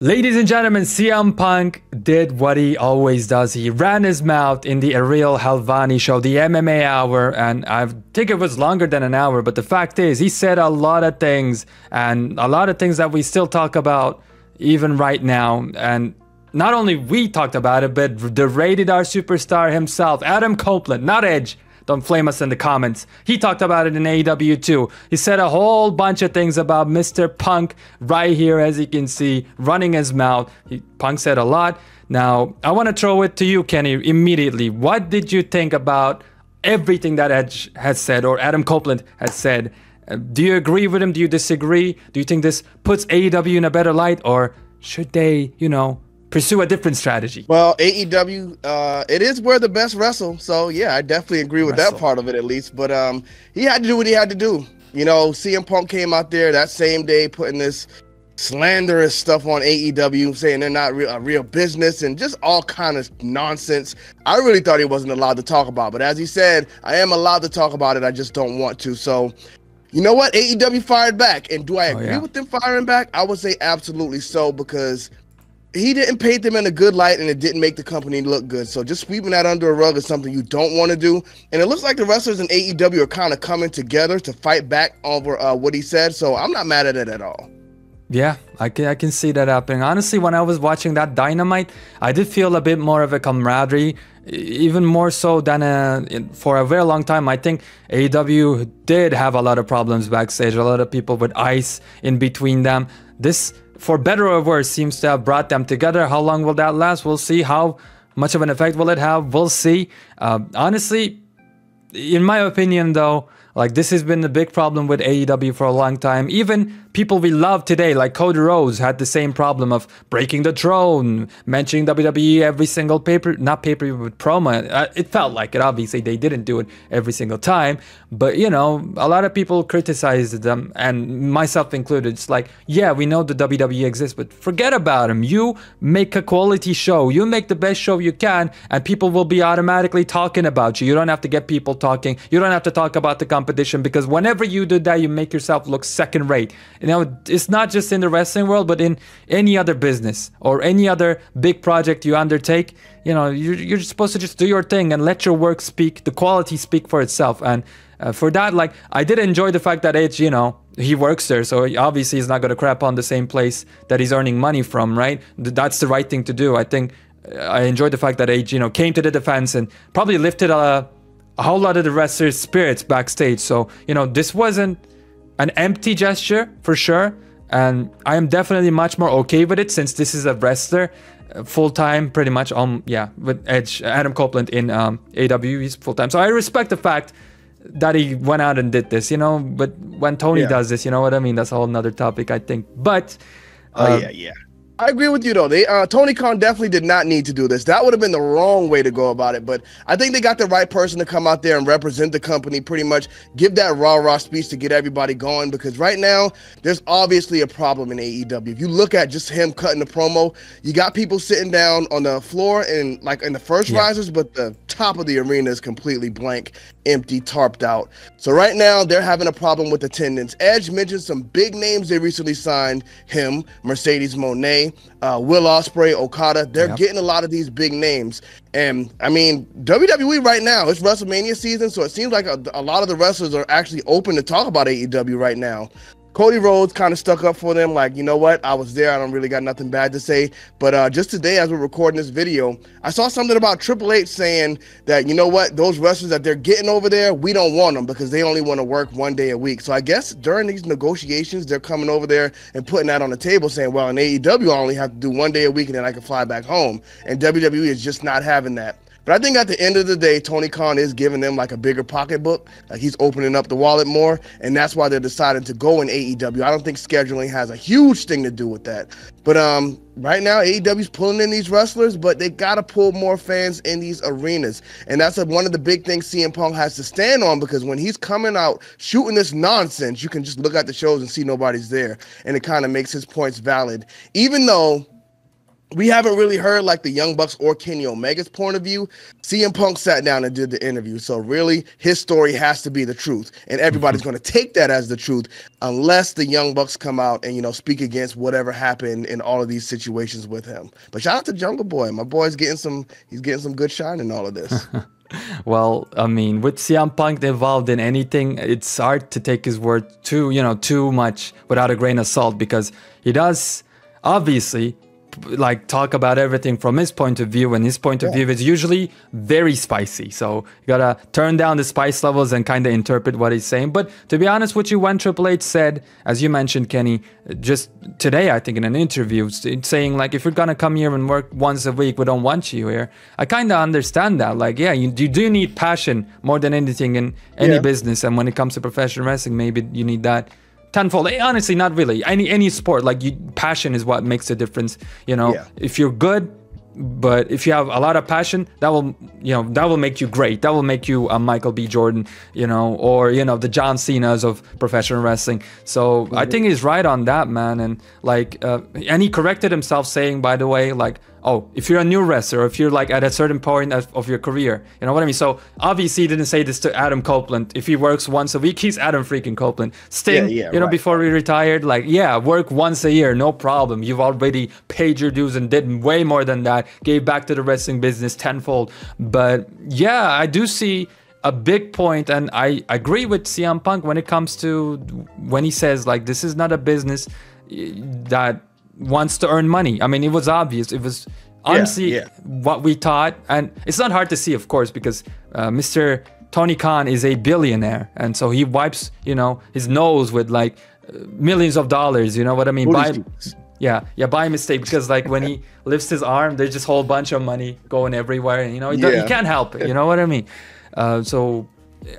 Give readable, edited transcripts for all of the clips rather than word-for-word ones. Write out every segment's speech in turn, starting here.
Ladies and gentlemen, CM Punk did what he always does. He ran his mouth in the Ariel Helvani show, the MMA Hour, and I think it was longer than an hour, but the fact is, he said a lot of things, and a lot of things that we still talk about even right now. And not only we talked about it, but the Rated R superstar himself, Adam Copeland, not Edge. Don't flame us in the comments. He talked about it in AEW too. He said a whole bunch of things about Mr. Punk right here, as you can see, running his mouth. Punk said a lot. Now, I want to throw it to you, Kenny, immediately. What did you think about everything that Edge has said, or Adam Copeland has said? Do you agree with him? Do you disagree? Do you think this puts AEW in a better light, or should they, pursue a different strategy? Well, AEW, it is where the best wrestle. So, yeah, I definitely agree with that part of it, at least. But he had to do what he had to do. CM Punk came out there that same day putting this slanderous stuff on AEW, saying they're not a real business and just all kind of nonsense. I really thought he wasn't allowed to talk about it. But as he said, I am allowed to talk about it. I just don't want to. So, you know what? AEW fired back. And do I agree with them firing back? I would say absolutely so, because he didn't paint them in a good light, and it didn't make the company look good. So just sweeping that under a rug is something you don't want to do. And it looks like the wrestlers in AEW are kind of coming together to fight back over what he said. So I'm not mad at it at all. Yeah, I can see that happening. Honestly, when I was watching that Dynamite, I did feel a bit more of a camaraderie, even more so than for a very long time. I think AEW did have a lot of problems backstage, a lot of people with ice in between them. This, for better or worse, seems to have brought them together. How long will that last? We'll see. How much of an effect will it have? We'll see. Honestly, in my opinion, though, this has been a big problem with AEW for a long time. Even people we love today, like Cody Rhodes, had the same problem of breaking the throne, mentioning WWE every single not pay-per-view, but promo. It felt like it. Obviously, they didn't do it every single time. But, a lot of people criticized them, and myself included. It's like, yeah, we know the WWE exists, but forget about them. You make a quality show. You make the best show you can, and people will be automatically talking about you. You don't have to get people talking. You don't have to talk about the competition, because whenever you do that, you make yourself look second rate. It's not just in the wrestling world, but in any other business or any other big project you undertake. You're supposed to just do your thing and let your work speak, the quality speak for itself. And for that, I did enjoy the fact that Edge, he works there, so obviously he's not going to crap on the same place that he's earning money from, right? That's the right thing to do. I think I enjoyed the fact that Edge, came to the defense and probably lifted a whole lot of the wrestlers' spirits backstage. So, this wasn't an empty gesture, for sure. And I am definitely much more okay with it, since this is a wrestler full-time, pretty much, with Edge, Adam Copeland in AEW, he's full-time. So I respect the fact that he went out and did this, but when Tony does this, you know what I mean? That's a whole nother topic, I think. But yeah. I agree with you, though. Tony Khan definitely did not need to do this. That would have been the wrong way to go about it. But I think they got the right person to come out there and represent the company, pretty much give that rah-rah speech to get everybody going. Because right now, there's obviously a problem in AEW. If you look at just him cutting the promo, you got people sitting down on the floor and in the first risers, but the top of the arena is completely blank, empty, tarped out. So right now, they're having a problem with attendance. Edge mentioned some big names they recently signed, him, Mercedes Moné, Will Ospreay, Okada. They're getting a lot of these big names. And I mean, WWE right now, it's WrestleMania season, so it seems like a lot of the wrestlers are actually open to talk about AEW right now. Cody Rhodes kind of stuck up for them, you know what, I was there, I don't really got nothing bad to say. But just today, as we're recording this video, I saw something about Triple H saying that, you know what, those wrestlers that they're getting over there, we don't want them because they only want to work one day a week. So I guess during these negotiations, they're coming over there and putting that on the table, saying, well, in AEW, I only have to do one day a week and then I can fly back home. And WWE is just not having that. But I think at the end of the day, Tony Khan is giving them a bigger pocketbook. He's opening up the wallet more, and that's why they're deciding to go in AEW. I don't think scheduling has a huge thing to do with that. But right now, AEW's pulling in these wrestlers, but they got to pull more fans in these arenas. And that's one of the big things CM Punk has to stand on, because when he's coming out shooting this nonsense, you can just look at the shows and see nobody's there. And it kind of makes his points valid. Even though we haven't really heard like the Young Bucks or Kenny Omega's point of view. CM Punk sat down and did the interview. So really his story has to be the truth. And everybody's going to take that as the truth unless the Young Bucks come out and, you know, speak against whatever happened in all of these situations with him. But shout out to Jungle Boy. My boy's getting some good shine in all of this. Well, I mean, with CM Punk involved in anything, it's hard to take his word too much without a grain of salt, because he does obviously like talk about everything from his point of view, and his point of view is usually very spicy. So you gotta turn down the spice levels and kind of interpret what he's saying. But to be honest with you, when Triple H said, as you mentioned, Kenny, just today, I think in an interview, saying like, if you're gonna come here and work once a week, we don't want you here. I kind of understand that. Like, yeah, you do need passion more than anything in any business. And when it comes to professional wrestling, maybe you need that tenfold. Honestly, not really. Any sport, like passion is what makes the difference. You know, if you're good, but if you have a lot of passion, that will make you great. That will make you a Michael B. Jordan, or the John Cena's of professional wrestling. So I think he's right on that, man. And like, and he corrected himself, saying, by the way, like, oh, if you're a new wrestler, or if you're like at a certain point of your career, you know what I mean? So obviously he didn't say this to Adam Copeland. If he works once a week, he's Adam freaking Copeland. Sting, before he retired, like, work once a year, no problem. You've already paid your dues and did way more than that. Gave back to the wrestling business tenfold. But yeah, I do see a big point, and I agree with CM Punk when it comes to when he says like, this is not a business that wants to earn money. I mean, it was obvious. It was honestly what we thought, and it's not hard to see, of course, because Mr. Tony Khan is a billionaire, and so he wipes, his nose with like millions of dollars. You know what I mean? By mistake, because like when he lifts his arm, there's just a whole bunch of money going everywhere, and he can't help it. You know what I mean? So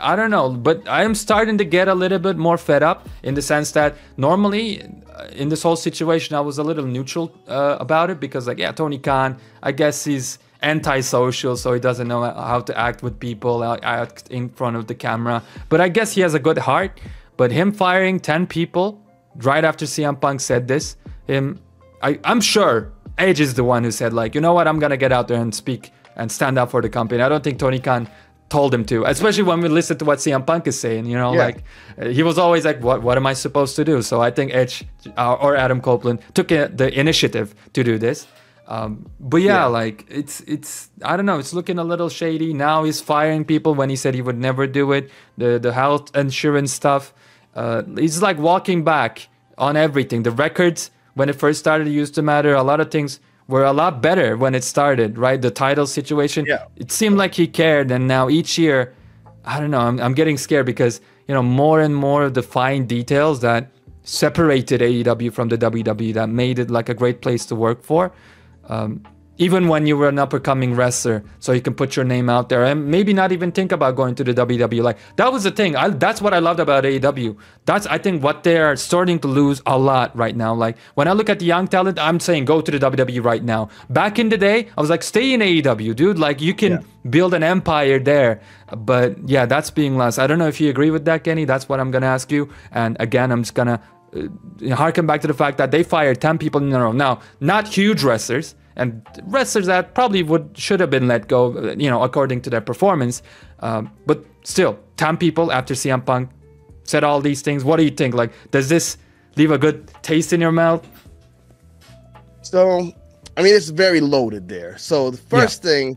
I don't know, but I am starting to get a little bit more fed up, in the sense that normally in this whole situation I was a little neutral about it, because like, Tony Khan, I guess he's antisocial, so he doesn't know how to act with people, act in front of the camera, but I guess he has a good heart. But him firing 10 people right after CM Punk said this, I'm sure Edge is the one who said like, you know what, I'm gonna get out there and speak and stand up for the company. I don't think Tony Khan told him to, especially when we listen to what CM Punk is saying, like he was always like, what am I supposed to do? So I think Edge or Adam Copeland took the initiative to do this. But like it's I don't know, it's looking a little shady. Now he's firing people when he said he would never do it. The health insurance stuff, he's like walking back on everything. The records, when it first started, used to matter. A lot of things were a lot better when it started, right? The title situation, it seemed like he cared, and now each year, I don't know, I'm getting scared, because more and more of the fine details that separated AEW from the WWE, that made it like a great place to work for, even when you were an up-and-coming wrestler, so you can put your name out there and maybe not even think about going to the WWE. Like, that was the thing. That's what I loved about AEW. That's, I think, what they're starting to lose a lot right now. Like, when I look at the young talent, I'm saying go to the WWE right now. Back in the day, I was like, stay in AEW, dude. Like, you can build an empire there. But yeah, that's being lost. I don't know if you agree with that, Kenny. That's what I'm going to ask you. And again, I'm just going to harken back to the fact that they fired 10 people in a row. Now, not huge wrestlers, and wrestlers that probably should have been let go, according to their performance. But still, 10 people after CM Punk said all these things. What do you think? Like, does this leave a good taste in your mouth? So, I mean, it's very loaded there. So the first thing,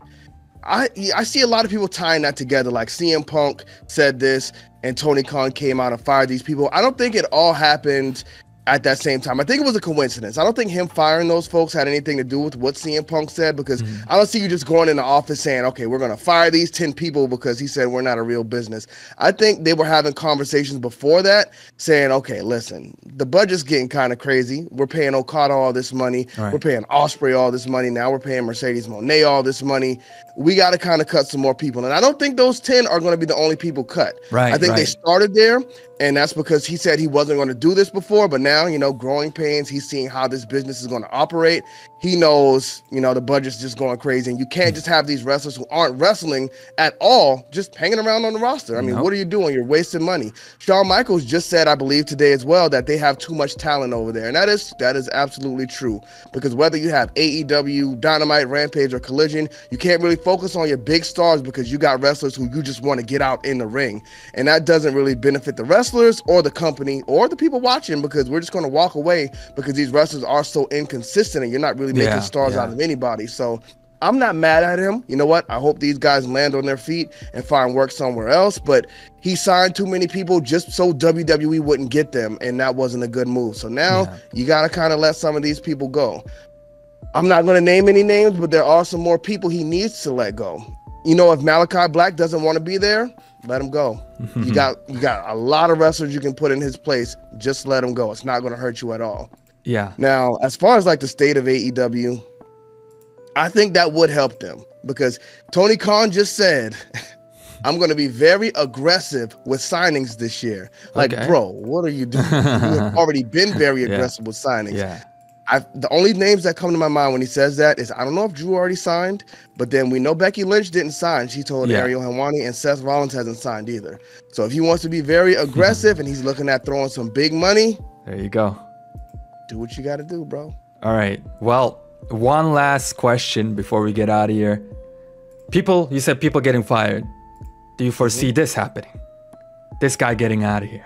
I see a lot of people tying that together. Like, CM Punk said this, and Tony Khan came out and fired these people. I don't think it all happened at that same time. I think it was a coincidence. I don't think him firing those folks had anything to do with what CM Punk said, because I don't see you just going in the office saying, okay, we're going to fire these 10 people because he said we're not a real business. I think they were having conversations before that saying, okay, listen, the budget's getting kind of crazy. We're paying Okada all this money. Right. We're paying Ospreay all this money. Now we're paying Mercedes Moné all this money. We got to kind of cut some more people. And I don't think those 10 are going to be the only people cut. Right, I think they started there, and that's because he said he wasn't going to do this before, but now around, growing pains. He's seeing how this business is going to operate. He knows, the budget's just going crazy. And you can't just have these wrestlers who aren't wrestling at all just hanging around on the roster. I mean, what are you doing? You're wasting money. Shawn Michaels just said, I believe today as well, that they have too much talent over there. And that is absolutely true. Because whether you have AEW, Dynamite, Rampage, or Collision, you can't really focus on your big stars because you got wrestlers who you just want to get out in the ring. And that doesn't really benefit the wrestlers or the company or the people watching, because we're just going to walk away because these wrestlers are so inconsistent and you're not really making stars out of anybody. So I'm not mad at him. You know what? I hope these guys land on their feet and find work somewhere else. But he signed too many people just so WWE wouldn't get them, and that wasn't a good move. So now you got to kind of let some of these people go. I'm not going to name any names, but there are some more people he needs to let go. If Malachi Black doesn't want to be there, let him go. You got a lot of wrestlers you can put in his place. Just let him go. It's not going to hurt you at all. Yeah. Now, as far as like the state of AEW, I think that would help them, because Tony Khan just said, I'm going to be very aggressive with signings this year. Like, bro, what are you doing? You have already been very aggressive with signings. Yeah. The only names that come to my mind when he says that is, I don't know if Drew already signed, but then we know Becky Lynch didn't sign. She told Ariel Helwani, and Seth Rollins hasn't signed either. So if he wants to be very aggressive and he's looking at throwing some big money, there you go. Do what you got to do, bro. All right. Well, one last question before we get out of here. You said people getting fired. Do you foresee this happening? This guy getting out of here?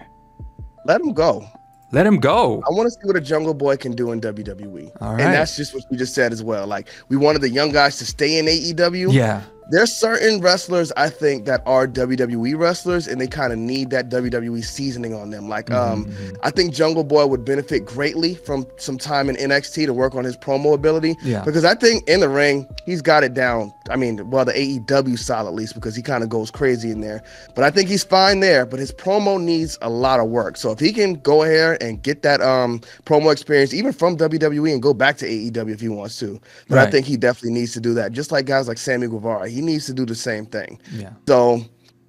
Let him go. Let him go. I want to see what a Jungle Boy can do in WWE. All right. And that's just what you just said as well. Like, we wanted the young guys to stay in AEW. Yeah. There's certain wrestlers, I think, that are WWE wrestlers, and they kind of need that WWE seasoning on them. Like, I think Jungle Boy would benefit greatly from some time in NXT to work on his promo ability. Yeah. Because I think in the ring, he's got it down. I mean, well, the AEW style at least, because he kind of goes crazy in there. But I think he's fine there, but his promo needs a lot of work. So if he can go ahead and get that promo experience, even from WWE, and go back to AEW if he wants to. But I think he definitely needs to do that. Just like guys like Sammy Guevara, he needs to do the same thing. Yeah. So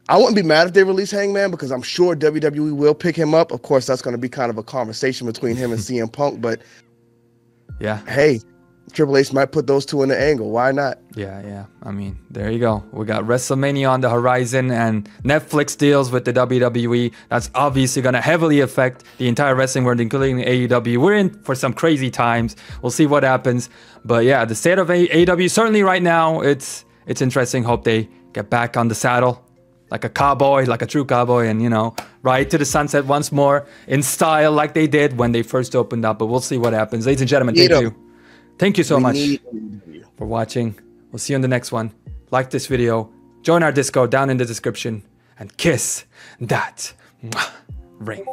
I wouldn't be mad if they release Hangman, because I'm sure WWE will pick him up. Of course, that's going to be kind of a conversation between him and CM Punk, but hey, Triple H might put those two in the angle. Why not? Yeah. I mean, there you go. We got WrestleMania on the horizon and Netflix deals with the WWE. That's obviously going to heavily affect the entire wrestling world, including AEW. We're in for some crazy times. We'll see what happens. But yeah, the state of AEW, certainly right now, it's interesting. Hope they get back on the saddle like a cowboy, like a true cowboy, and, ride to the sunset once more in style like they did when they first opened up. But we'll see what happens. Ladies and gentlemen, thank you. Thank you so much for watching. We'll see you in the next one. Like this video, join our Discord down in the description, and kiss that ring.